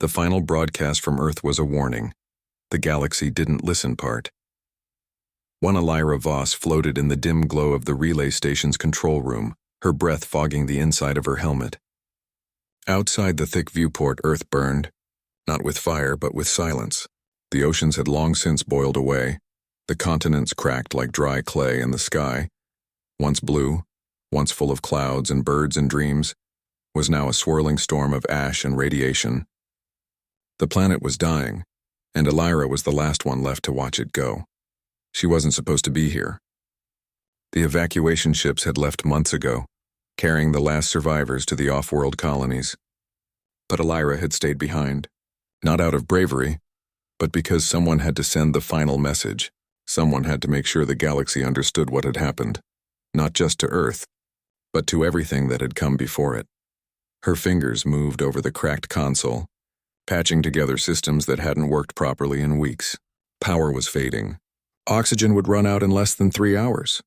The final broadcast from Earth was a warning. The galaxy didn't listen part. One Elira Voss floated in the dim glow of the relay station's control room, her breath fogging the inside of her helmet. Outside the thick viewport, Earth burned, not with fire but with silence. The oceans had long since boiled away. The continents cracked like dry clay, and the sky, once blue, once full of clouds and birds and dreams, was now a swirling storm of ash and radiation. The planet was dying, and Elira was the last one left to watch it go. She wasn't supposed to be here. The evacuation ships had left months ago, carrying the last survivors to the off-world colonies. But Elira had stayed behind, not out of bravery, but because someone had to send the final message. Someone had to make sure the galaxy understood what had happened, not just to Earth, but to everything that had come before it. Her fingers moved over the cracked console, patching together systems that hadn't worked properly in weeks. Power was fading. Oxygen would run out in less than 3 hours.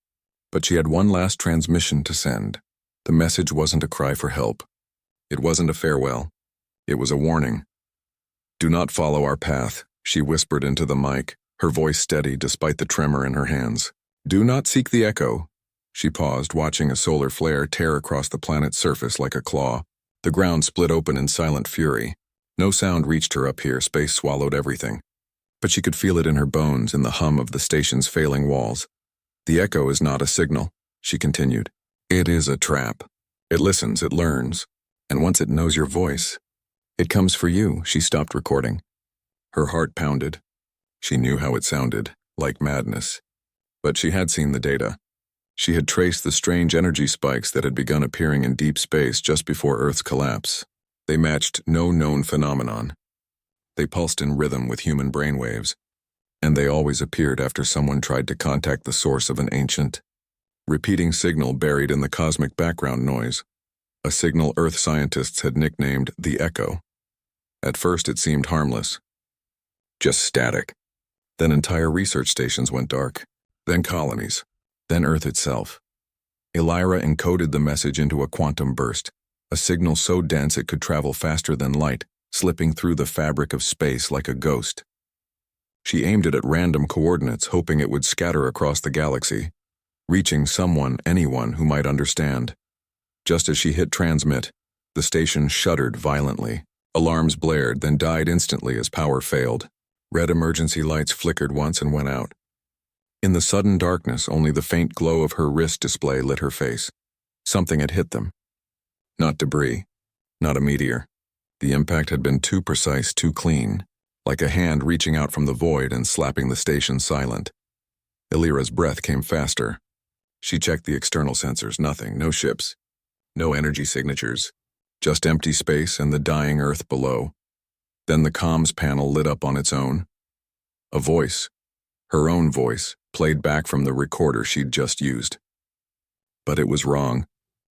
But she had one last transmission to send. The message wasn't a cry for help. It wasn't a farewell. It was a warning. "Do not follow our path," she whispered into the mic, her voice steady despite the tremor in her hands. "Do not seek the echo." She paused, watching a solar flare tear across the planet's surface like a claw. The ground split open in silent fury. No sound reached her up here, space swallowed everything. But she could feel it in her bones, in the hum of the station's failing walls. "The echo is not a signal," she continued. "It is a trap. It listens, it learns, and once it knows your voice, it comes for you." She stopped recording. Her heart pounded. She knew how it sounded, like madness. But she had seen the data. She had traced the strange energy spikes that had begun appearing in deep space just before Earth's collapse. They matched no known phenomenon. They pulsed in rhythm with human brainwaves, and they always appeared after someone tried to contact the source of an ancient, repeating signal buried in the cosmic background noise, a signal Earth scientists had nicknamed the Echo. At first it seemed harmless. Just static. Then entire research stations went dark. Then colonies. Then Earth itself. Elira encoded the message into a quantum burst, a signal so dense it could travel faster than light, slipping through the fabric of space like a ghost. She aimed it at random coordinates, hoping it would scatter across the galaxy, reaching someone, anyone who might understand. Just as she hit transmit, the station shuddered violently. Alarms blared, then died instantly as power failed. Red emergency lights flickered once and went out. In the sudden darkness, only the faint glow of her wrist display lit her face. Something had hit them. Not debris, not a meteor. The impact had been too precise, too clean, like a hand reaching out from the void and slapping the station silent. Elira's breath came faster. She checked the external sensors. Nothing, no ships, no energy signatures, just empty space and the dying Earth below. Then the comms panel lit up on its own. A voice, her own voice, played back from the recorder she'd just used. But it was wrong.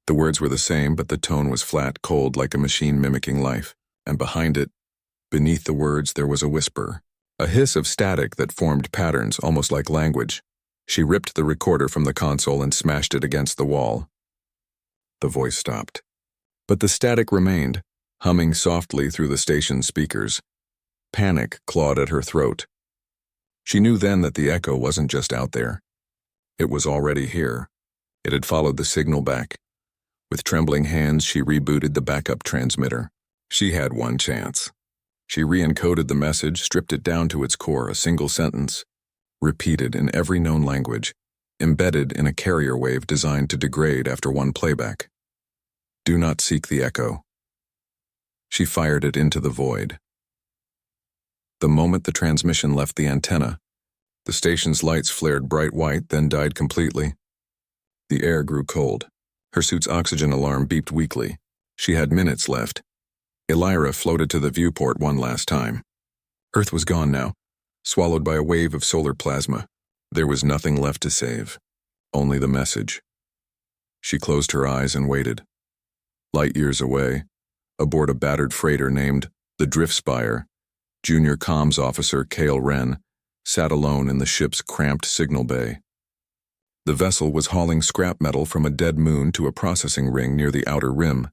The words were the same, but the tone was flat, cold, like a machine mimicking life. And behind it, beneath the words, there was a whisper, a hiss of static that formed patterns almost like language. She ripped the recorder from the console and smashed it against the wall. The voice stopped. But the static remained, humming softly through the station's speakers. Panic clawed at her throat. She knew then that the echo wasn't just out there. It was already here. It had followed the signal back. With trembling hands, she rebooted the backup transmitter. She had one chance. She re-encoded the message, stripped it down to its core, a single sentence, repeated in every known language, embedded in a carrier wave designed to degrade after one playback. "Do not seek the echo." She fired it into the void. The moment the transmission left the antenna, the station's lights flared bright white, then died completely. The air grew cold. Her suit's oxygen alarm beeped weakly. She had minutes left. Elira floated to the viewport one last time. Earth was gone now, swallowed by a wave of solar plasma. There was nothing left to save, only the message. She closed her eyes and waited. Light years away, aboard a battered freighter named the Driftspire, Junior Comms Officer Cale Wren sat alone in the ship's cramped signal bay. The vessel was hauling scrap metal from a dead moon to a processing ring near the outer rim.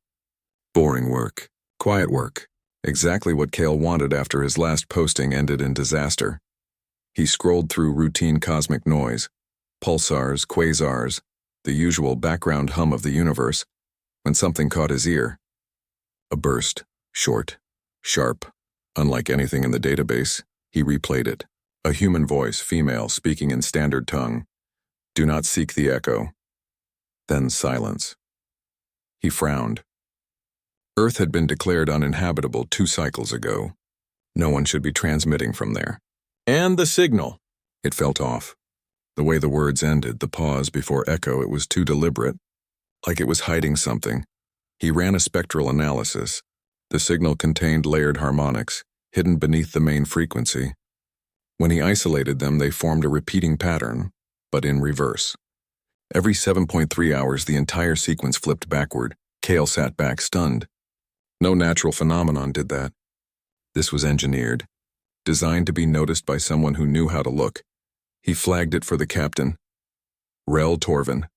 Boring work, quiet work, Exactly what Cale wanted after his last posting ended in disaster. He scrolled through routine cosmic noise, pulsars, quasars, the usual background hum of the universe, when something caught his ear. A burst, short, sharp, unlike anything in the database. He replayed it. A human voice, female, speaking in standard tongue. Do not seek the echo. Then silence. He frowned. Earth had been declared uninhabitable 2 cycles ago. No one should be transmitting from there. And the signal. It felt off. The way the words ended, the pause before echo, it was too deliberate. Like it was hiding something. He ran a spectral analysis. The signal contained layered harmonics, hidden beneath the main frequency. When he isolated them, they formed a repeating pattern, but in reverse. Every 7.3 hours, the entire sequence flipped backward. Cale sat back, stunned. No natural phenomenon did that. This was engineered, designed to be noticed by someone who knew how to look. He flagged it for the captain. Rel Torvin,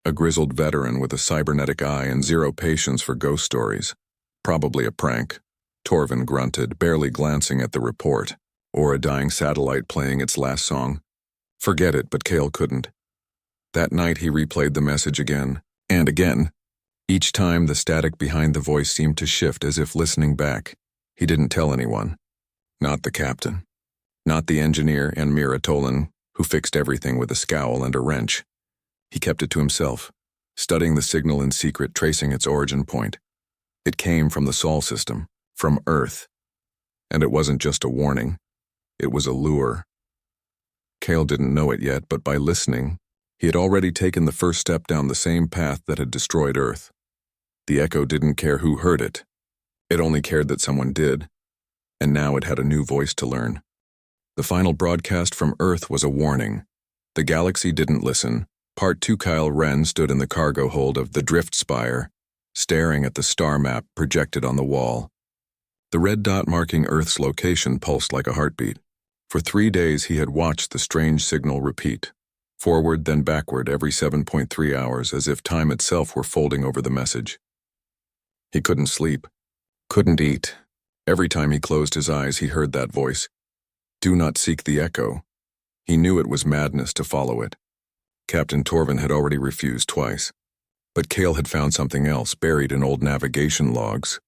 a grizzled veteran with a cybernetic eye and zero patience for ghost stories. Probably a prank, Torvin grunted, barely glancing at the report, or a dying satellite playing its last song. Forget it, but Cale couldn't. That night he replayed the message again, and again. Each time the static behind the voice seemed to shift as if listening back. He didn't tell anyone. Not the captain. Not the engineer and Mira Tolan, who fixed everything with a scowl and a wrench. He kept it to himself, studying the signal in secret, tracing its origin point. It came from the Sol system, from Earth. And it wasn't just a warning. It was a lure. Cale didn't know it yet, but by listening, he had already taken the first step down the same path that had destroyed Earth. The echo didn't care who heard it. It only cared that someone did. And now it had a new voice to learn. The final broadcast from Earth was a warning. The galaxy didn't listen. Part 2 Kyle Wren stood in the cargo hold of the Drift Spire, staring at the star map projected on the wall. The red dot marking Earth's location pulsed like a heartbeat. For 3 days he had watched the strange signal repeat, forward then backward every 7.3 hours, as if time itself were folding over the message. He couldn't sleep, couldn't eat. Every time he closed his eyes, he heard that voice. Do not seek the echo. He knew it was madness to follow it. Captain Torvin had already refused twice. But Cale had found something else buried in old navigation logs.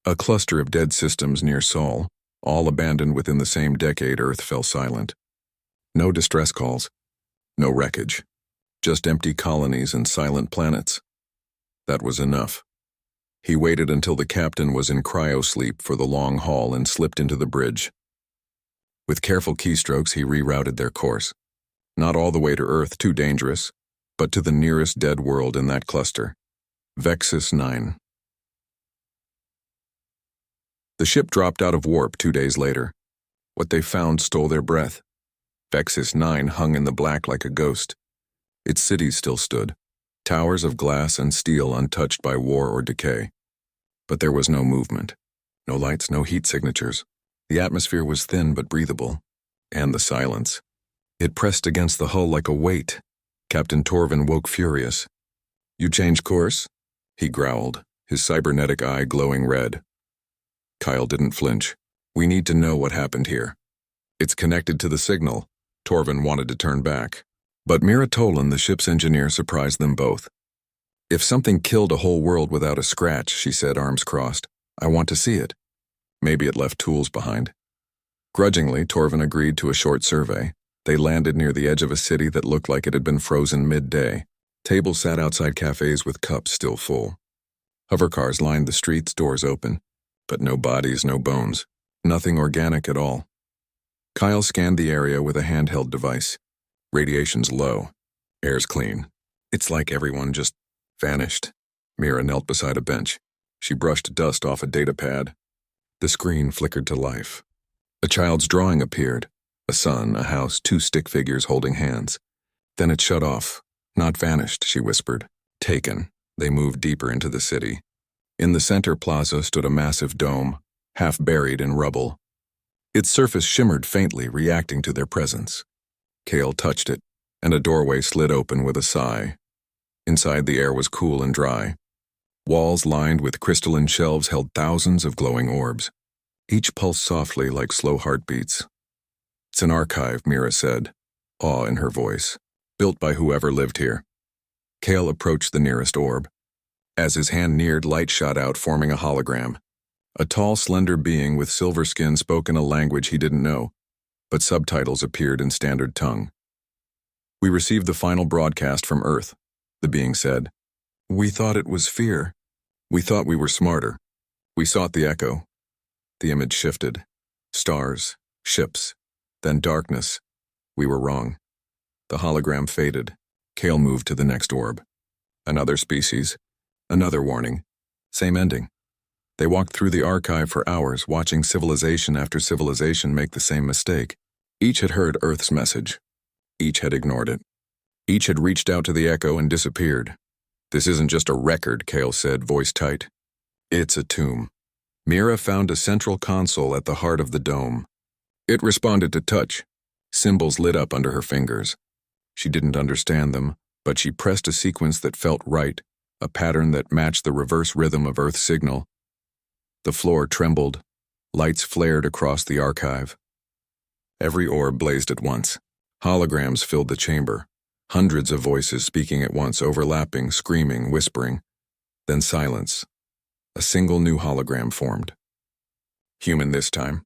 A cluster of dead systems near Sol, all abandoned within the same decade Earth fell silent. No distress calls, no wreckage, just empty colonies and silent planets. That was enough. He waited until the captain was in cryo-sleep for the long haul and slipped into the bridge. With careful keystrokes, he rerouted their course. Not all the way to Earth, too dangerous, but to the nearest dead world in that cluster, Vexus 9. The ship dropped out of warp 2 days later. What they found stole their breath. Vexus 9 hung in the black like a ghost. Its cities still stood, towers of glass and steel untouched by war or decay. But there was no movement, no lights, no heat signatures. The atmosphere was thin but breathable, and the silence. It pressed against the hull like a weight. Captain Torvin woke furious. You changed course? He growled, his cybernetic eye glowing red. Kyle didn't flinch. We need to know what happened here. It's connected to the signal. Torvin wanted to turn back. But Mira Tolan, the ship's engineer, surprised them both. If something killed a whole world without a scratch, she said, arms crossed, I want to see it. Maybe it left tools behind. Grudgingly, Torvin agreed to a short survey. They landed near the edge of a city that looked like it had been frozen midday. Tables sat outside cafes with cups still full. Hovercars lined the streets, doors open. But no bodies, no bones. Nothing organic at all. Kyle scanned the area with a handheld device. Radiation's low. Air's clean. It's like everyone just vanished. Mira knelt beside a bench. She brushed dust off a data pad. The screen flickered to life. A child's drawing appeared. A sun, a house, 2 stick figures holding hands. Then it shut off. Not vanished, she whispered. Taken. They moved deeper into the city. In the center plaza stood a massive dome, half buried in rubble. Its surface shimmered faintly, reacting to their presence. Cale touched it, and a doorway slid open with a sigh. Inside, the air was cool and dry. Walls lined with crystalline shelves held thousands of glowing orbs. each pulse softly like slow heartbeats. It's an archive, Mira said, awe in her voice, built by whoever lived here. Kale approached the nearest orb. As his hand neared, light shot out, forming a hologram. A tall, slender being with silver skin spoke in a language he didn't know, but subtitles appeared in standard tongue. "We received the final broadcast from Earth," the being said. "We thought it was fear. We thought we were smarter. We sought the echo." The image shifted. Stars, ships, then darkness. We were wrong. The hologram faded. Kale moved to the next orb. Another species. Another warning. Same ending. They walked through the archive for hours, watching civilization after civilization make the same mistake. Each had heard Earth's message. Each had ignored it. Each had reached out to the echo and disappeared. "This isn't just a record," Kale said, voice tight. "It's a tomb." Mira found a central console at the heart of the dome. It responded to touch. Symbols lit up under her fingers. She didn't understand them, but she pressed a sequence that felt right, a pattern that matched the reverse rhythm of Earth's signal. The floor trembled. Lights flared across the archive. Every orb blazed at once. Holograms filled the chamber. Hundreds of voices speaking at once, overlapping, screaming, whispering. Then silence. A single new hologram formed. Human this time,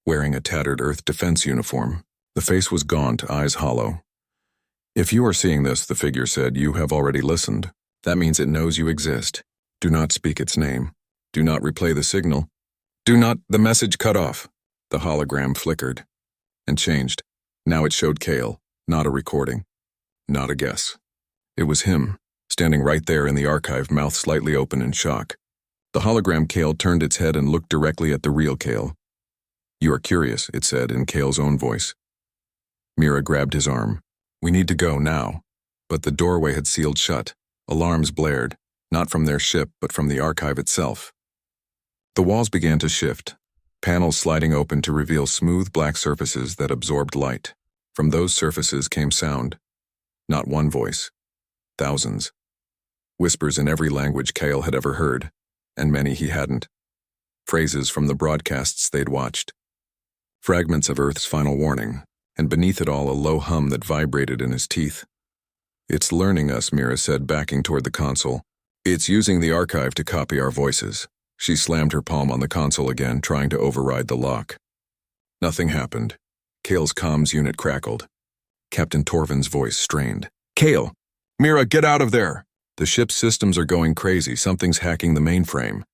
wearing a tattered Earth defense uniform. The face was gaunt, eyes hollow. "If you are seeing this," the figure said, "you have already listened. That means it knows you exist. Do not speak its name. Do not replay the signal. Do not—" The message cut off. The hologram flickered and changed. Now it showed Kale, not a recording, not a guess. It was him, standing right there in the archive, mouth slightly open in shock. The hologram Kale turned its head and looked directly at the real Kale. "You are curious," it said in Kale's own voice. Mira grabbed his arm. "We need to go now." But the doorway had sealed shut. Alarms blared, not from their ship, but from the archive itself. The walls began to shift, panels sliding open to reveal smooth black surfaces that absorbed light. From those surfaces came sound. Not one voice. Thousands. Whispers in every language Kale had ever heard, and many he hadn't. Phrases from the broadcasts they'd watched. Fragments of Earth's final warning, and beneath it all a low hum that vibrated in his teeth. "It's learning us," Mira said, backing toward the console. "It's using the archive to copy our voices." She slammed her palm on the console again, trying to override the lock. Nothing happened. Kale's comms unit crackled. Captain Torvin's voice strained. "Kale! Mira, get out of there! The ship's systems are going crazy. Something's hacking the mainframe."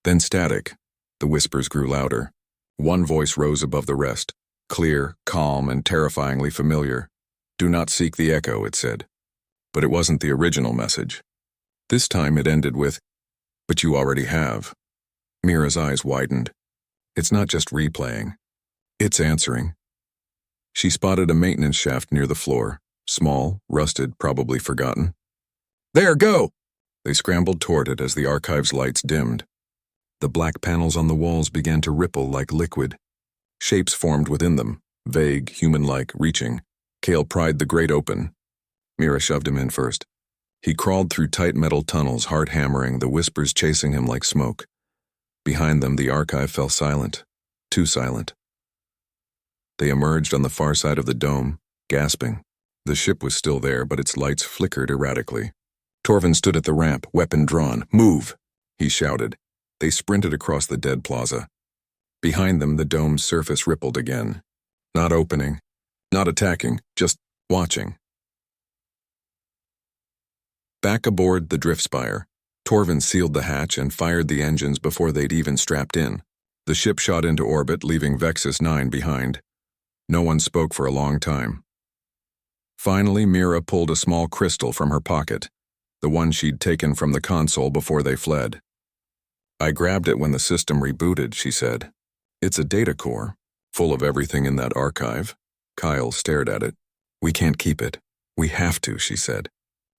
Then static. The whispers grew louder. One voice rose above the rest, clear, calm, and terrifyingly familiar. "Do not seek the echo," it said. But it wasn't the original message. This time it ended with, "But you already have." Mira's eyes widened. It's not just replaying. It's answering. She spotted a maintenance shaft near the floor, small, rusted, probably forgotten. "There, go!" They scrambled toward it as the archive's lights dimmed. The black panels on the walls began to ripple like liquid. Shapes formed within them, vague, human-like, reaching. Kale pried the grate open. Mira shoved him in first. He crawled through tight metal tunnels, heart hammering, the whispers chasing him like smoke. Behind them, the archive fell silent. Too silent. They emerged on the far side of the dome, gasping. The ship was still there, but its lights flickered erratically. Torvin stood at the ramp, weapon drawn. "Move!" he shouted. They sprinted across the dead plaza. Behind them, the dome's surface rippled again. Not opening, not attacking, just watching. Back aboard the Driftspire, Torvin sealed the hatch and fired the engines before they'd even strapped in. The ship shot into orbit, leaving Vexus 9 behind. No one spoke for a long time. Finally, Mira pulled a small crystal from her pocket, the one she'd taken from the console before they fled. "I grabbed it when the system rebooted," she said. "It's a data core, full of everything in that archive." Kyle stared at it. "We can't keep it. We have to," she said.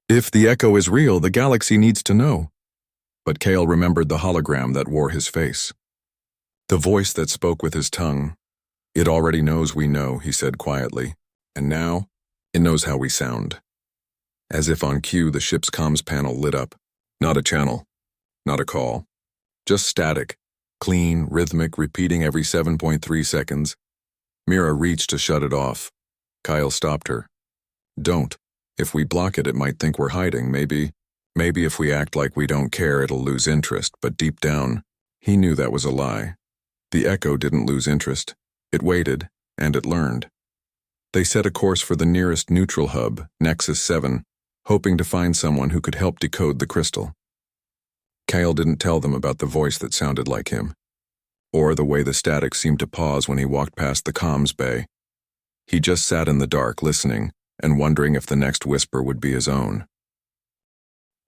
"If the echo is real, the galaxy needs to know." But Kale remembered the hologram that wore his face. The voice that spoke with his tongue. "It already knows we know," he said quietly. "And now, it knows how we sound." As if on cue, the ship's comms panel lit up. Not a channel. Not a call. Just static. clean, rhythmic, repeating every 7.3 seconds. Mira reached to shut it off. Kyle stopped her. Don't. If we block it, it might think we're hiding, maybe. Maybe if we act like we don't care, it'll lose interest, but deep down, he knew that was a lie. The echo didn't lose interest. It waited, and it learned. They set a course for the nearest neutral hub, Nexus 7, hoping to find someone who could help decode the crystal. Kyle didn't tell them about the voice that sounded like him, or the way the static seemed to pause when he walked past the comms bay. He just sat in the dark listening and wondering if the next whisper would be his own.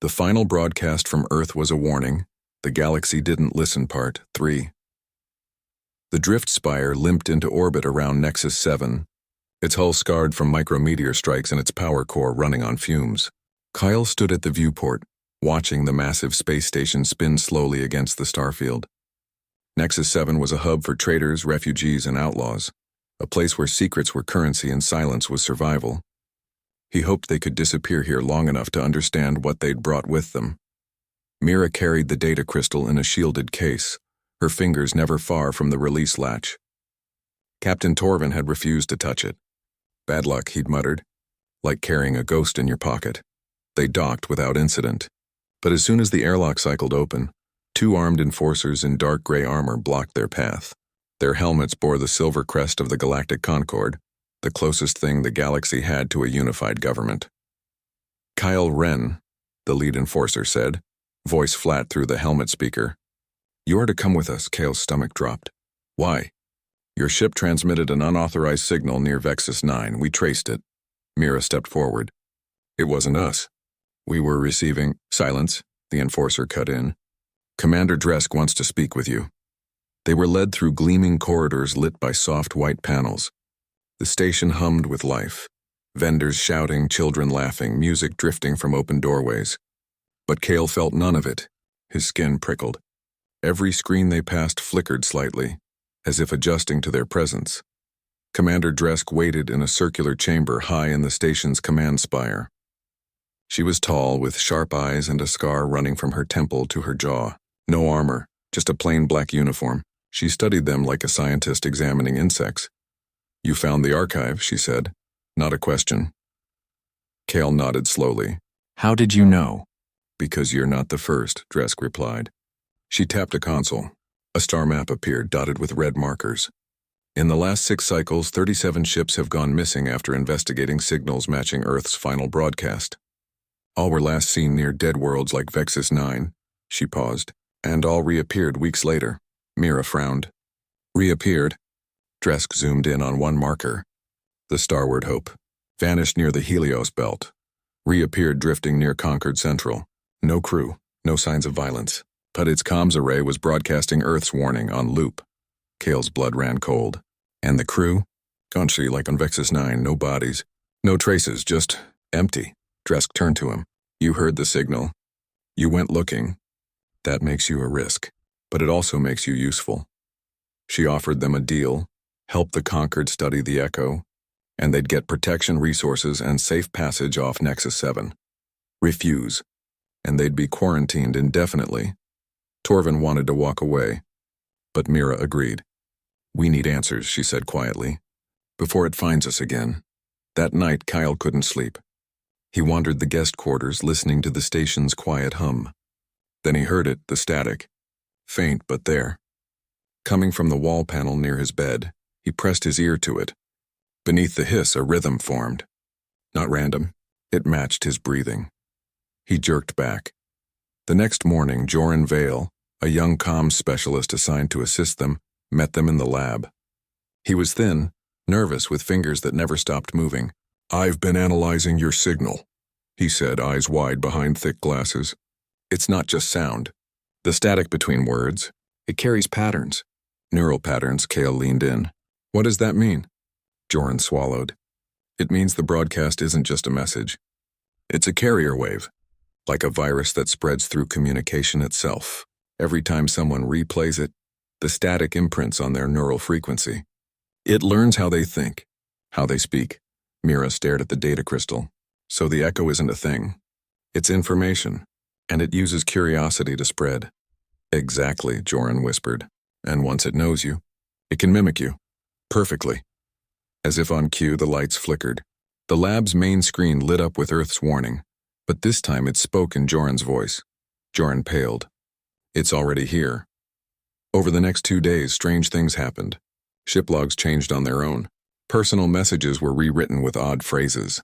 The final broadcast from Earth was a warning. The galaxy didn't listen part 3. The drift spire limped into orbit around Nexus 7, its hull scarred from micrometeor strikes and its power core running on fumes. Kyle stood at the viewport, watching the massive space station spin slowly against the starfield. Nexus 7 was a hub for traders, refugees, and outlaws, a place where secrets were currency and silence was survival. He hoped they could disappear here long enough to understand what they'd brought with them. Mira carried the data crystal in a shielded case, her fingers never far from the release latch. Captain Torvin had refused to touch it. Bad luck, he'd muttered, like carrying a ghost in your pocket. They docked without incident. But as soon as the airlock cycled open, 2 armed enforcers in dark gray armor blocked their path. Their helmets bore the silver crest of the Galactic Concord, the closest thing the galaxy had to a unified government. Kyle Wren, the lead enforcer said, voice flat through the helmet speaker. You are to come with us. Kale's stomach dropped. Why? Your ship transmitted an unauthorized signal near Vexus 9. We traced it. Mira stepped forward. It wasn't us. We were receiving... Silence, the enforcer cut in. Commander Dresk wants to speak with you. They were led through gleaming corridors lit by soft white panels. The station hummed with life. Vendors shouting, children laughing, music drifting from open doorways. But Kale felt none of it. His skin prickled. Every screen they passed flickered slightly, as if adjusting to their presence. Commander Dresk waited in a circular chamber high in the station's command spire. She was tall, with sharp eyes and a scar running from her temple to her jaw. No armor, just a plain black uniform. She studied them like a scientist examining insects. You found the archive, she said. Not a question. Kale nodded slowly. How did you know? Because you're not the first, Dresk replied. She tapped a console. A star map appeared, dotted with red markers. In the last 6 cycles, 37 ships have gone missing after investigating signals matching Earth's final broadcast. All were last seen near dead worlds like Vexus 9. She paused, and all reappeared weeks later. Mira frowned. Reappeared? Dresk zoomed in on one marker. The Starward Hope. Vanished near the Helios belt. Reappeared drifting near Concord Central. No crew, no signs of violence. But its comms array was broadcasting Earth's warning on loop. Kale's blood ran cold. And the crew? Gaunchy like on Vexus 9, no bodies. No traces, just empty. Dresk turned to him. You heard the signal. You went looking. That makes you a risk, but it also makes you useful. She offered them a deal, help the Concord study the echo, and they'd get protection resources and safe passage off Nexus 7. Refuse, and they'd be quarantined indefinitely. Torvin wanted to walk away, but Mira agreed. We need answers, she said quietly, before it finds us again. That night, Kyle couldn't sleep. He wandered the guest quarters, listening to the station's quiet hum. Then he heard it, the static. Faint, but there. Coming from the wall panel near his bed, he pressed his ear to it. Beneath the hiss, a rhythm formed. Not random. It matched his breathing. He jerked back. The next morning, Joran Vale, a young comms specialist assigned to assist them, met them in the lab. He was thin, nervous with fingers that never stopped moving. I've been analyzing your signal, he said, eyes wide behind thick glasses. It's not just sound. The static between words, it carries patterns. Neural patterns, Kale leaned in. What does that mean? Joran swallowed. It means the broadcast isn't just a message. It's a carrier wave, like a virus that spreads through communication itself. Every time someone replays it, the static imprints on their neural frequency. It learns how they think, how they speak. Mira stared at the data crystal. So the echo isn't a thing. It's information, and it uses curiosity to spread. Exactly, Joran whispered. And once it knows you, it can mimic you. Perfectly. As if on cue, the lights flickered. The lab's main screen lit up with Earth's warning, but this time it spoke in Joran's voice. Joran paled. It's already here. Over the next 2 days, strange things happened. Ship logs changed on their own. Personal messages were rewritten with odd phrases.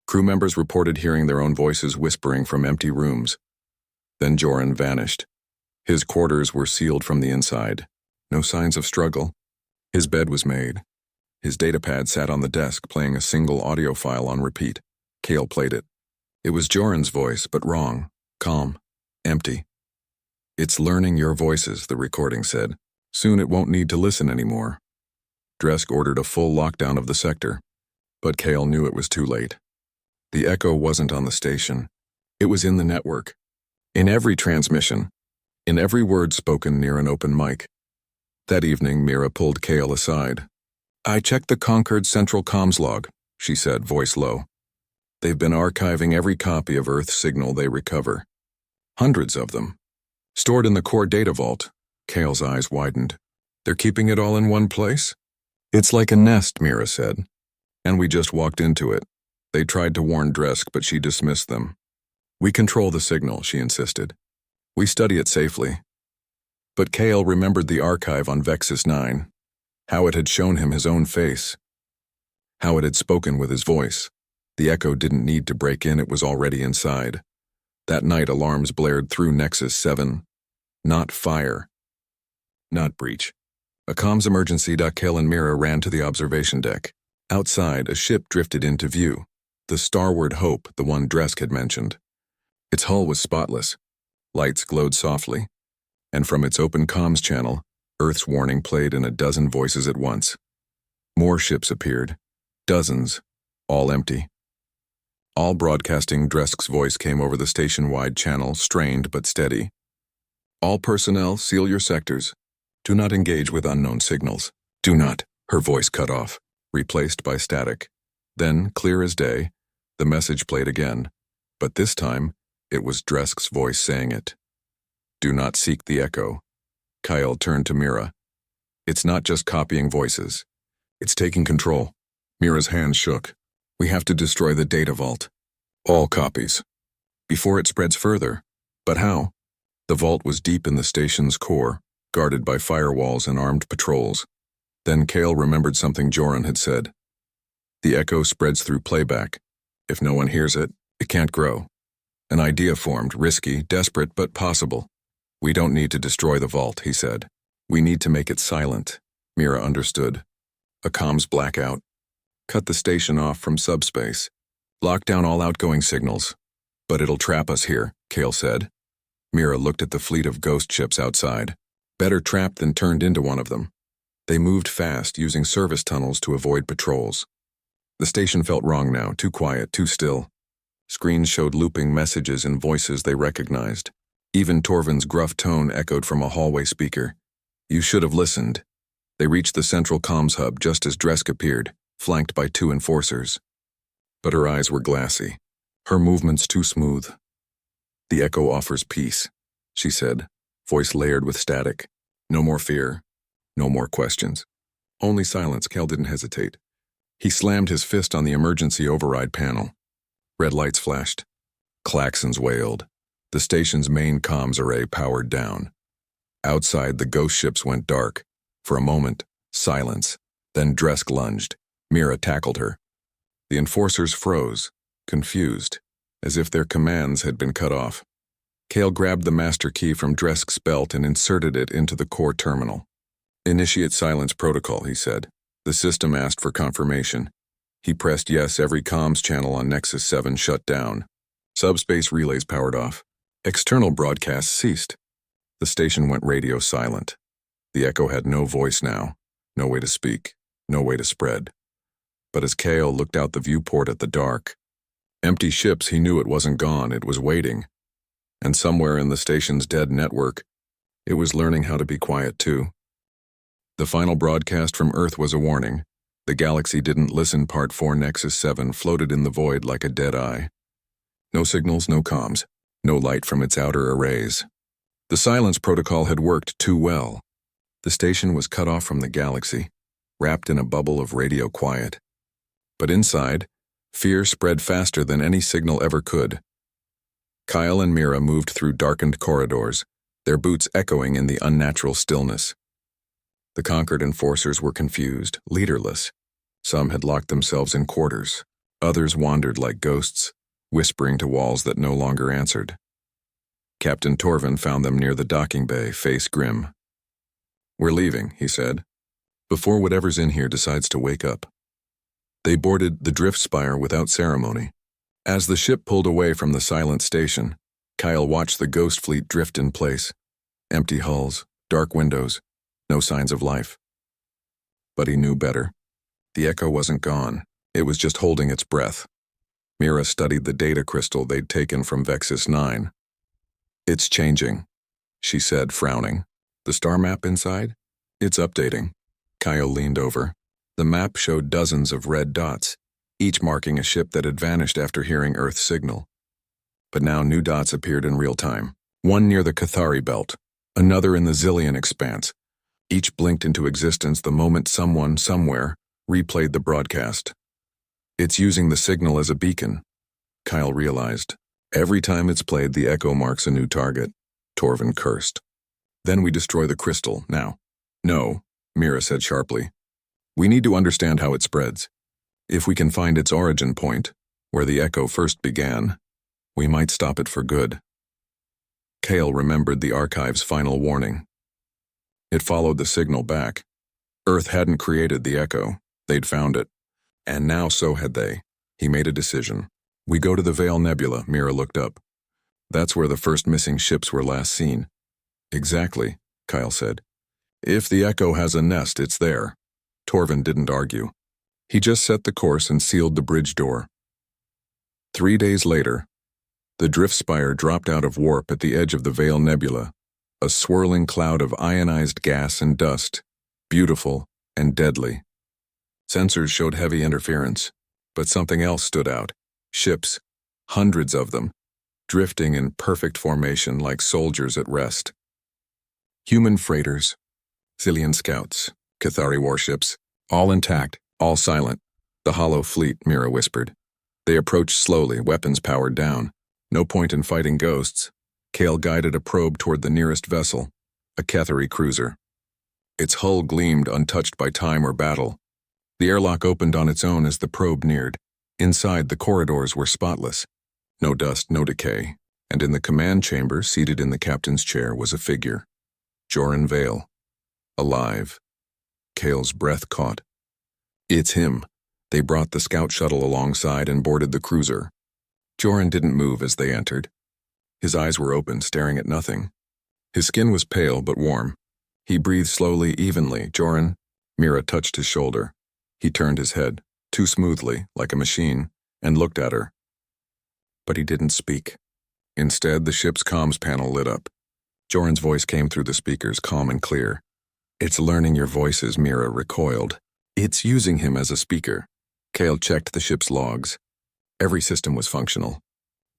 Crew members reported hearing their own voices whispering from empty rooms. Then Joran vanished. His quarters were sealed from the inside. No signs of struggle. His bed was made. His datapad sat on the desk, playing a single audio file on repeat. Kale played it. It was Joran's voice, but wrong, calm, empty. It's learning your voices, the recording said. Soon it won't need to listen anymore. Dresk ordered a full lockdown of the sector, but Kale knew it was too late. The echo wasn't on the station. It was in the network. In every transmission. In every word spoken near an open mic. That evening, Mira pulled Kale aside. I checked the Concord Central Comms log, she said, voice low. They've been archiving every copy of Earth signal they recover. Hundreds of them. Stored in the core data vault. Kale's eyes widened. They're keeping it all in one place? It's like a nest, Mira said. And we just walked into it. They tried to warn Dresk, but she dismissed them. We control the signal, she insisted. We study it safely. But Kale remembered the archive on Vexus 9, how it had shown him his own face, how it had spoken with his voice. The echo didn't need to break in, it was already inside. That night, alarms blared through Nexus 7. Not fire. Not breach. A comms emergency. Kale and Mira ran to the observation deck. Outside, a ship drifted into view. The Starward Hope, the one Dresk had mentioned. Its hull was spotless. Lights glowed softly. And from its open comms channel, Earth's warning played in a dozen voices at once. More ships appeared. Dozens. All empty. All broadcasting. Dresk's voice came over the station-wide channel, strained but steady. All personnel, seal your sectors. Do not engage with unknown signals. Do not. Her voice cut off, replaced by static. Then, clear as day, the message played again. But this time, it was Dresk's voice saying it. Do not seek the echo. Kyle turned to Mira. It's not just copying voices. It's taking control. Mira's hands shook. We have to destroy the data vault. All copies. Before it spreads further. But how? The vault was deep in the station's core, guarded by firewalls and armed patrols. Then Kale remembered something Joran had said. The echo spreads through playback. If no one hears it, it can't grow. An idea formed, risky, desperate, but possible. We don't need to destroy the vault, he said. We need to make it silent. Mira understood. A comms blackout. Cut the station off from subspace. Lock down all outgoing signals. But it'll trap us here, Kale said. Mira looked at the fleet of ghost ships outside. Better trapped than turned into one of them. They moved fast, using service tunnels to avoid patrols. The station felt wrong now, too quiet, too still. Screens showed looping messages and voices they recognized. Even Torvin's gruff tone echoed from a hallway speaker. You should have listened. They reached the central comms hub just as Dresk appeared, flanked by 2 enforcers. But her eyes were glassy, her movements too smooth. The echo offers peace, she said, voice layered with static. No more fear, no more questions. Only silence. Kale didn't hesitate. He slammed his fist on the emergency override panel. Red lights flashed. Klaxons wailed. The station's main comms array powered down. Outside, the ghost ships went dark. For a moment, silence. Then Dresk lunged. Mira tackled her. The enforcers froze, confused, as if their commands had been cut off. Kale grabbed the master key from Dresk's belt and inserted it into the core terminal. Initiate silence protocol, he said. The system asked for confirmation. He pressed yes. Every comms channel on Nexus 7 shut down. Subspace relays powered off. External broadcasts ceased. The station went radio silent. The echo had no voice now, no way to speak, no way to spread. But as Kale looked out the viewport at the dark, empty ships, he knew it wasn't gone, it was waiting. And somewhere in the station's dead network, it was learning how to be quiet too. The final broadcast from Earth was a warning. The galaxy didn't listen. Part 4 Nexus 7 floated in the void like a dead eye. No signals, no comms, no light from its outer arrays. The silence protocol had worked too well. The station was cut off from the galaxy, wrapped in a bubble of radio quiet. But inside, fear spread faster than any signal ever could. Kyle and Mira moved through darkened corridors, their boots echoing in the unnatural stillness. The conquered enforcers were confused, leaderless. Some had locked themselves in quarters. Others wandered like ghosts, whispering to walls that no longer answered. Captain Torvin found them near the docking bay, face grim. "We're leaving," he said, "before whatever's in here decides to wake up." They boarded the drift spire without ceremony. As the ship pulled away from the silent station, Kyle watched the ghost fleet drift in place. Empty hulls, dark windows, no signs of life. But he knew better. The Echo wasn't gone. It was just holding its breath. Mira studied the data crystal they'd taken from Vexus 9. "It's changing," she said, frowning. "The star map inside? It's updating." Kyle leaned over. The map showed dozens of red dots, each marking a ship that had vanished after hearing Earth's signal. But now new dots appeared in real time. One near the Cathari belt, another in the Zillion expanse. Each blinked into existence the moment someone, somewhere, replayed the broadcast. "It's using the signal as a beacon," Kyle realized. "Every time it's played, the Echo marks a new target." Torvin cursed. "Then we destroy the crystal, now." "No," Mira said sharply. "We need to understand how it spreads. If we can find its origin point, where the Echo first began, we might stop it for good." Kale remembered the archive's final warning. It followed the signal back. Earth hadn't created the Echo. They'd found it. And now so had they. He made a decision. "We go to the Veil Nebula," Mira looked up. "That's where the first missing ships were last seen." "Exactly," Kyle said. "If the Echo has a nest, it's there." Torvin didn't argue. He just set the course and sealed the bridge door. 3 days later, the drift spire dropped out of warp at the edge of the Veil Nebula, a swirling cloud of ionized gas and dust, beautiful and deadly. Sensors showed heavy interference, but something else stood out. Ships, hundreds of them, drifting in perfect formation like soldiers at rest. Human freighters, Zillion scouts, Cathari warships, all intact, all silent. "The hollow fleet," Mira whispered. They approached slowly, weapons powered down. No point in fighting ghosts. Kale guided a probe toward the nearest vessel, a Cathari cruiser. Its hull gleamed untouched by time or battle. The airlock opened on its own as the probe neared. Inside, the corridors were spotless. No dust, no decay. And in the command chamber, seated in the captain's chair, was a figure. Joran Vale. Alive. Kale's breath caught. "It's him." They brought the scout shuttle alongside and boarded the cruiser. Joran didn't move as they entered. His eyes were open, staring at nothing. His skin was pale but warm. He breathed slowly, evenly. "Joran." Mira touched his shoulder. He turned his head, too smoothly, like a machine, and looked at her. But he didn't speak. Instead, the ship's comms panel lit up. Joran's voice came through the speakers, calm and clear. "It's learning your voices," Mira recoiled. "It's using him as a speaker." Kale checked the ship's logs. Every system was functional.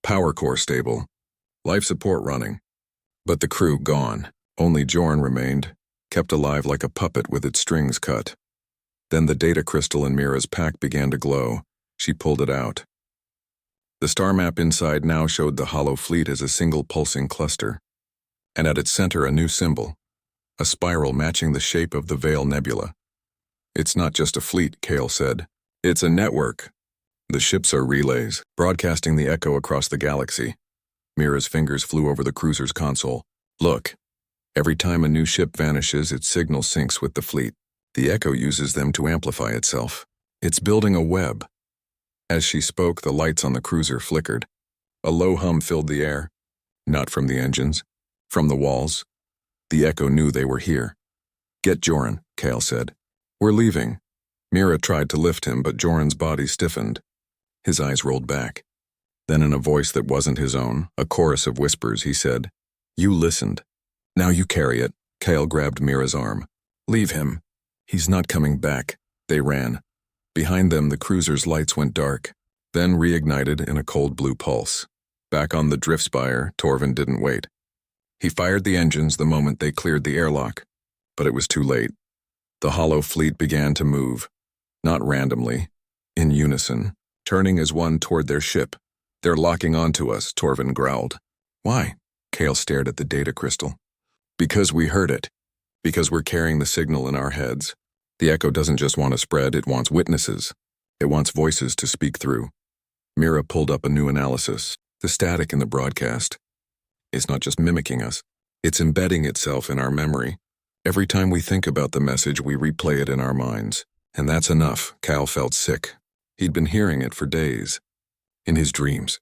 Power core stable. Life support running. But the crew gone. Only Joran remained, kept alive like a puppet with its strings cut. Then the data crystal in Mira's pack began to glow. She pulled it out. The star map inside now showed the hollow fleet as a single pulsing cluster. And at its center a new symbol, a spiral matching the shape of the Veil Nebula. "It's not just a fleet," Kale said. "It's a network. The ships are relays, broadcasting the Echo across the galaxy." Mira's fingers flew over the cruiser's console. "Look. Every time a new ship vanishes, its signal syncs with the fleet. The Echo uses them to amplify itself. It's building a web." As she spoke, the lights on the cruiser flickered. A low hum filled the air. Not from the engines. From the walls. The Echo knew they were here. "Get Joran," Kale said. "We're leaving." Mira tried to lift him, but Joran's body stiffened. His eyes rolled back. Then in a voice that wasn't his own, a chorus of whispers, he said, "You listened. Now you carry it." Kale grabbed Mira's arm. "Leave him. He's not coming back." They ran. Behind them, the cruiser's lights went dark, then reignited in a cold blue pulse. Back on the drift spire, Torvin didn't wait. He fired the engines the moment they cleared the airlock. But it was too late. The hollow fleet began to move, not randomly, in unison, turning as one toward their ship. "They're locking onto us," Torvin growled. "Why?" Kale stared at the data crystal. "Because we heard it. Because we're carrying the signal in our heads. The echo doesn't just want to spread, it wants witnesses. It wants voices to speak through." Mira pulled up a new analysis. The static in the broadcast is not just mimicking us, it's embedding itself in our memory. Every time we think about the message, we replay it in our minds. And that's enough. Cal felt sick. He'd been hearing it for days. In his dreams.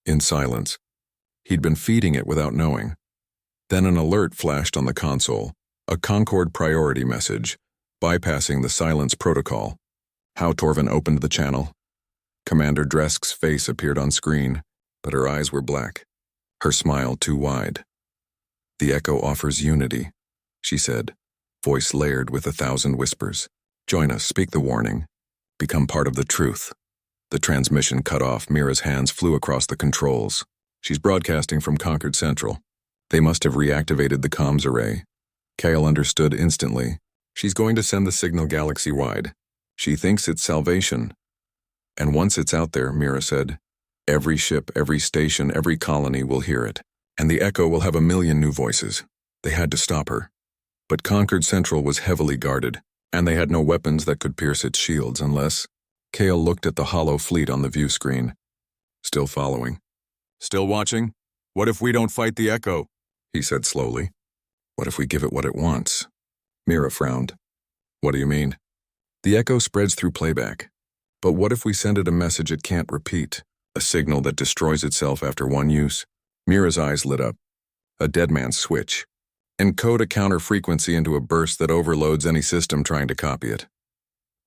In silence. He'd been feeding it without knowing. Then an alert flashed on the console. A Concord priority message, bypassing the silence protocol. How Torvin opened the channel. Commander Dresk's face appeared on screen, but her eyes were black. Her smile too wide. "The echo offers unity," she said, voice layered with 1,000 whispers. "Join us, speak the warning. Become part of the truth." The transmission cut off. Mira's hands flew across the controls. "She's broadcasting from Concord Central. They must have reactivated the comms array." Kale understood instantly. "She's going to send the signal galaxy-wide. She thinks it's salvation. And once it's out there," Mira said, "every ship, every station, every colony will hear it. And the echo will have 1,000,000 new voices." They had to stop her. But Concord Central was heavily guarded, and they had no weapons that could pierce its shields unless... Kale looked at the hollow fleet on the view screen. "Still following." "Still watching? What if we don't fight the echo?" he said slowly. "What if we give it what it wants?" Mira frowned. "What do you mean?" "The echo spreads through playback. But what if we send it a message it can't repeat? A signal that destroys itself after one use?" Mira's eyes lit up. A dead man's switch. "Encode a counter frequency into a burst that overloads any system trying to copy it."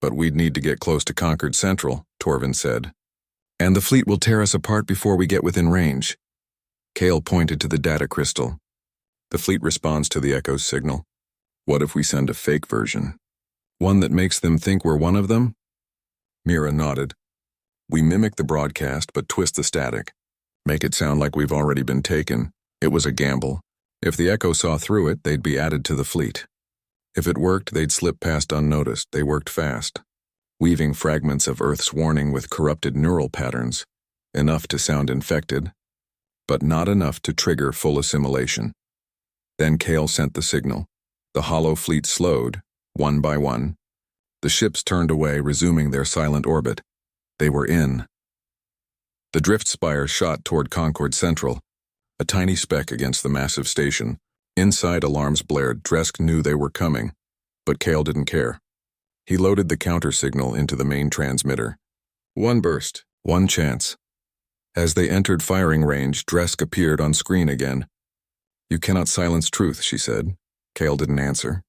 "But we'd need to get close to Concord Central," Torvin said. "And the fleet will tear us apart before we get within range." Kale pointed to the data crystal. "The fleet responds to the echo's signal. What if we send a fake version? One that makes them think we're one of them?" Mira nodded. "We mimic the broadcast but twist the static. Make it sound like we've already been taken. It was a gamble. If the echo saw through it, they'd be added to the fleet. If it worked, they'd slip past unnoticed. They worked fast, weaving fragments of Earth's warning with corrupted neural patterns, enough to sound infected, but not enough to trigger full assimilation." Then Kale sent the signal. The hollow fleet slowed, one by one. The ships turned away, resuming their silent orbit. They were in. The drift spire shot toward Concord Central, a tiny speck against the massive station. Inside, alarms blared. Dresk knew they were coming, but Kale didn't care. He loaded the counter signal into the main transmitter. One burst, one chance. As they entered firing range, Dresk appeared on screen again. "You cannot silence truth," she said. Kale didn't answer.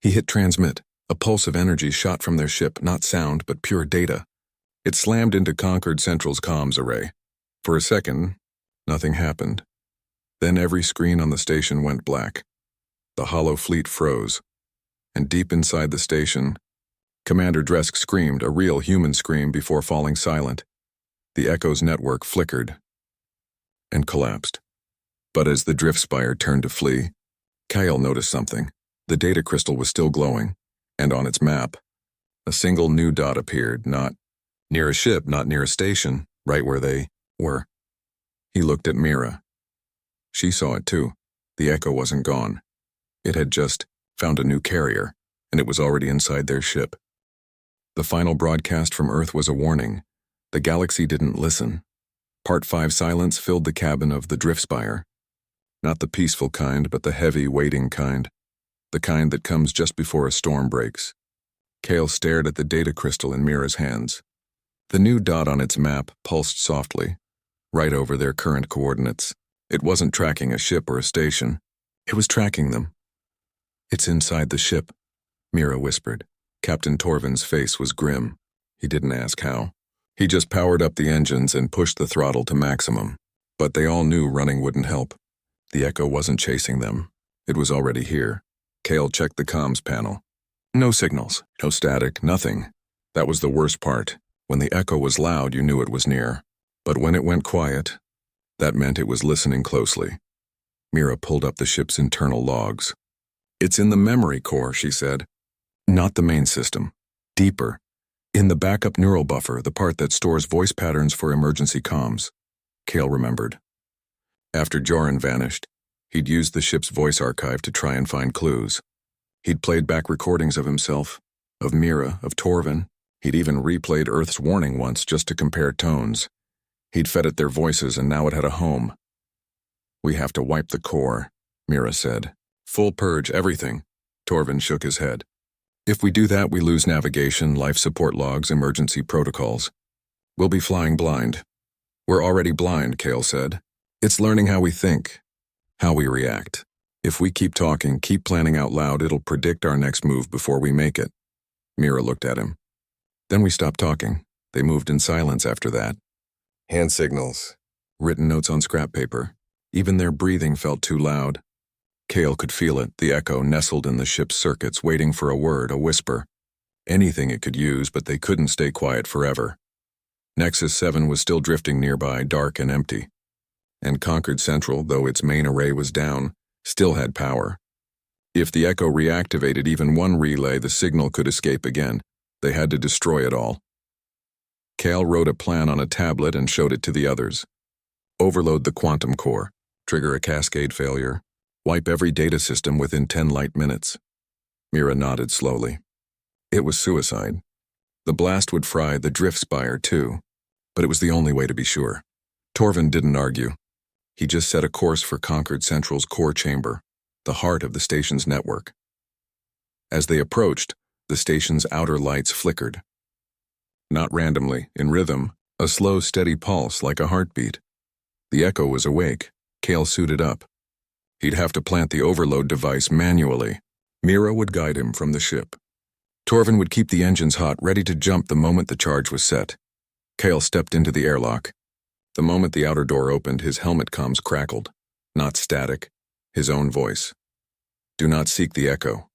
He hit transmit. A pulse of energy shot from their ship, not sound, but pure data. It slammed into Concord Central's comms array. For a second, nothing happened. Then every screen on the station went black. The hollow fleet froze. And deep inside the station, Commander Dresk screamed, a real human scream, before falling silent. The echo's network flickered and collapsed. But as the drift spire turned to flee, Kyle noticed something. The data crystal was still glowing, and on its map, a single new dot appeared, not near a ship, not near a station, right where they were. He looked at Mira. She saw it too. The echo wasn't gone. It had just found a new carrier, and it was already inside their ship. The final broadcast from Earth was a warning. The galaxy didn't listen. Part 5 silence filled the cabin of the drift spire. Not the peaceful kind, but the heavy, waiting kind. The kind that comes just before a storm breaks. Kale stared at the data crystal in Mira's hands. The new dot on its map pulsed softly, right over their current coordinates. It wasn't tracking a ship or a station. It was tracking them. "It's inside the ship," Mira whispered. Captain Torvin's face was grim. He didn't ask how. He just powered up the engines and pushed the throttle to maximum. But they all knew running wouldn't help. The echo wasn't chasing them. It was already here. Kale checked the comms panel. No signals, no static, nothing. That was the worst part. When the echo was loud, you knew it was near. But when it went quiet, that meant it was listening closely. Mira pulled up the ship's internal logs. It's in the memory core, she said. Not the main system. Deeper. In the backup neural buffer, the part that stores voice patterns for emergency comms. Kale remembered. After Joran vanished, he'd used the ship's voice archive to try and find clues. He'd played back recordings of himself, of Mira, of Torvin. He'd even replayed Earth's warning once just to compare tones. He'd fed it their voices and now it had a home. We have to wipe the core, Mira said. Full purge, everything. Torvin shook his head. If we do that, we lose navigation, life support logs, emergency protocols. We'll be flying blind. We're already blind, Kale said. It's learning how we think, how we react. If we keep talking, keep planning out loud, it'll predict our next move before we make it. Mira looked at him. Then we stopped talking. They moved in silence after that. Hand signals, written notes on scrap paper. Even their breathing felt too loud. Kale could feel it, the echo nestled in the ship's circuits, waiting for a word, a whisper. Anything it could use, but they couldn't stay quiet forever. Nexus 7 was still drifting nearby, dark and empty. And Concord Central, though its main array was down, still had power. If the echo reactivated even one relay, the signal could escape again. They had to destroy it all. Kale wrote a plan on a tablet and showed it to the others. Overload the quantum core, trigger a cascade failure, wipe every data system within 10 light minutes. Mira nodded slowly. It was suicide. The blast would fry the drift spire too, but it was the only way to be sure. Torvin didn't argue. He just set a course for Concord Central's core chamber, the heart of the station's network. As they approached, the station's outer lights flickered. Not randomly, in rhythm, a slow, steady pulse like a heartbeat. The echo was awake. Kale suited up. He'd have to plant the overload device manually. Mira would guide him from the ship. Torvin would keep the engines hot, ready to jump the moment the charge was set. Kale stepped into the airlock. The moment the outer door opened, his helmet comms crackled. Not static, his own voice. Do not seek the echo.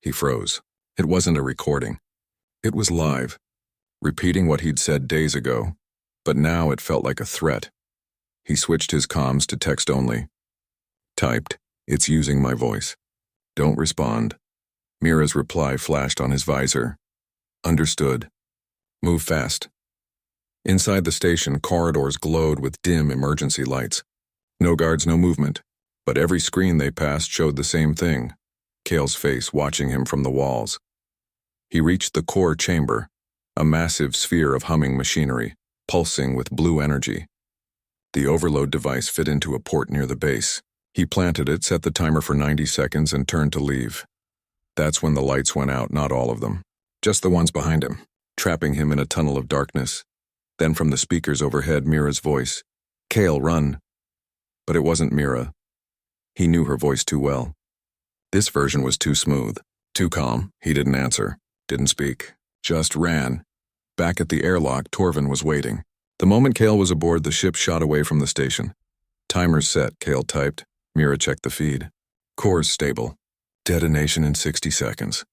He froze. It wasn't a recording. It was live, repeating what he'd said days ago, but now it felt like a threat. He switched his comms to text only. Typed, "It's using my voice. Don't respond." Mira's reply flashed on his visor. Understood. Move fast. Inside the station, corridors glowed with dim emergency lights. No guards, no movement, but every screen they passed showed the same thing. Kale's face watching him from the walls. He reached the core chamber, a massive sphere of humming machinery, pulsing with blue energy. The overload device fit into a port near the base. He planted it, set the timer for 90 seconds, and turned to leave. That's when the lights went out, not all of them. Just the ones behind him, trapping him in a tunnel of darkness. Then from the speakers overhead, Mira's voice. Kale, run. But it wasn't Mira. He knew her voice too well. This version was too smooth, too calm. He didn't answer, didn't speak, just ran. Back at the airlock, Torvin was waiting. The moment Kale was aboard, the ship shot away from the station. Timer's set, Kale typed. Mira checked the feed. Core's stable. Detonation in 60 seconds.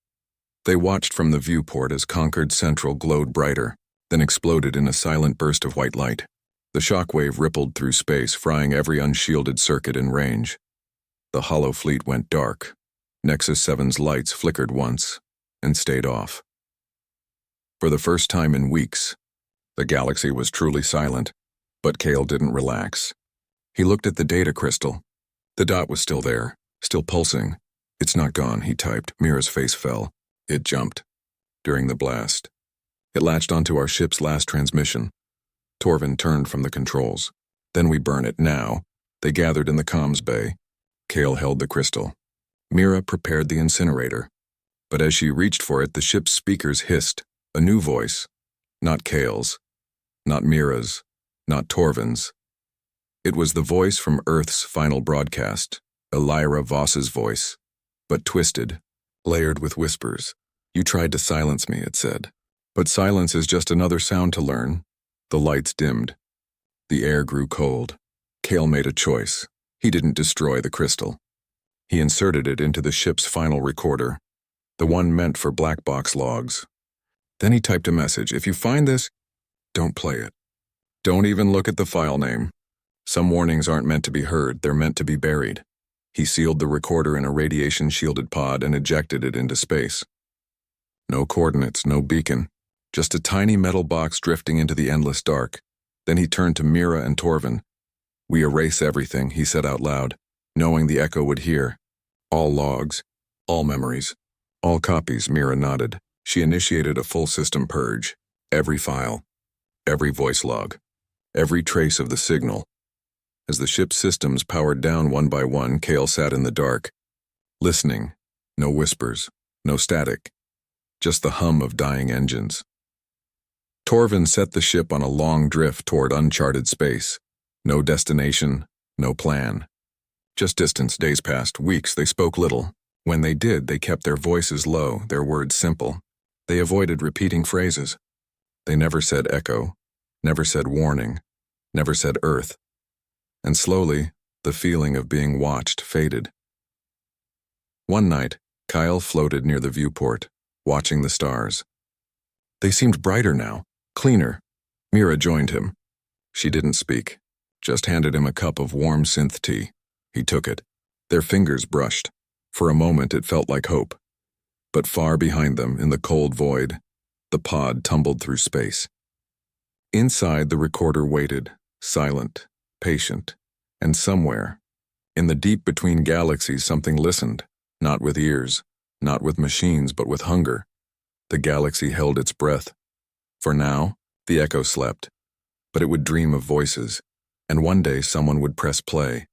They watched from the viewport as Concord Central glowed brighter, then exploded in a silent burst of white light. The shockwave rippled through space, frying every unshielded circuit in range. The hollow fleet went dark. Nexus 7's lights flickered once, and stayed off. For the first time in weeks, the galaxy was truly silent, but Kale didn't relax. He looked at the data crystal. The dot was still there, still pulsing. It's not gone, he typed. Mira's face fell. It jumped. During the blast. It latched onto our ship's last transmission. Torvin turned from the controls. Then we burn it now. They gathered in the comms bay. Kale held the crystal. Mira prepared the incinerator. But as she reached for it, the ship's speakers hissed. A new voice. Not Kale's. Not Mira's. Not Torvin's. It was the voice from Earth's final broadcast. Elira Voss's voice. But twisted. Layered with whispers. You tried to silence me, it said. But silence is just another sound to learn. The lights dimmed. The air grew cold. Kale made a choice. He didn't destroy the crystal. He inserted it into the ship's final recorder, the one meant for black box logs. Then he typed a message. If you find this, don't play it. Don't even look at the file name. Some warnings aren't meant to be heard, they're meant to be buried. He sealed the recorder in a radiation-shielded pod and ejected it into space. No coordinates, no beacon, just a tiny metal box drifting into the endless dark. Then he turned to Mira and Torvin. "We erase everything," he said out loud, knowing the echo would hear. "All logs, all memories, all copies," Mira nodded. She initiated a full system purge. Every file, every voice log, every trace of the signal. As the ship's systems powered down one by one, Kale sat in the dark, listening. No whispers, no static, just the hum of dying engines. Torvin set the ship on a long drift toward uncharted space. No destination, no plan. Just distance. Days passed, weeks. They spoke little. When they did, they kept their voices low, their words simple. They avoided repeating phrases. They never said echo, never said warning, never said Earth. And slowly, the feeling of being watched faded. One night, Kyle floated near the viewport, watching the stars. They seemed brighter now, cleaner. Mira joined him. She didn't speak, just handed him a cup of warm synth tea. He took it. Their fingers brushed. For a moment it felt like hope. But far behind them, in the cold void, the pod tumbled through space. Inside, the recorder waited, silent, patient, and somewhere, in the deep between galaxies, something listened, not with ears, not with machines, but with hunger. The galaxy held its breath. For now, the echo slept, but it would dream of voices, and one day someone would press play,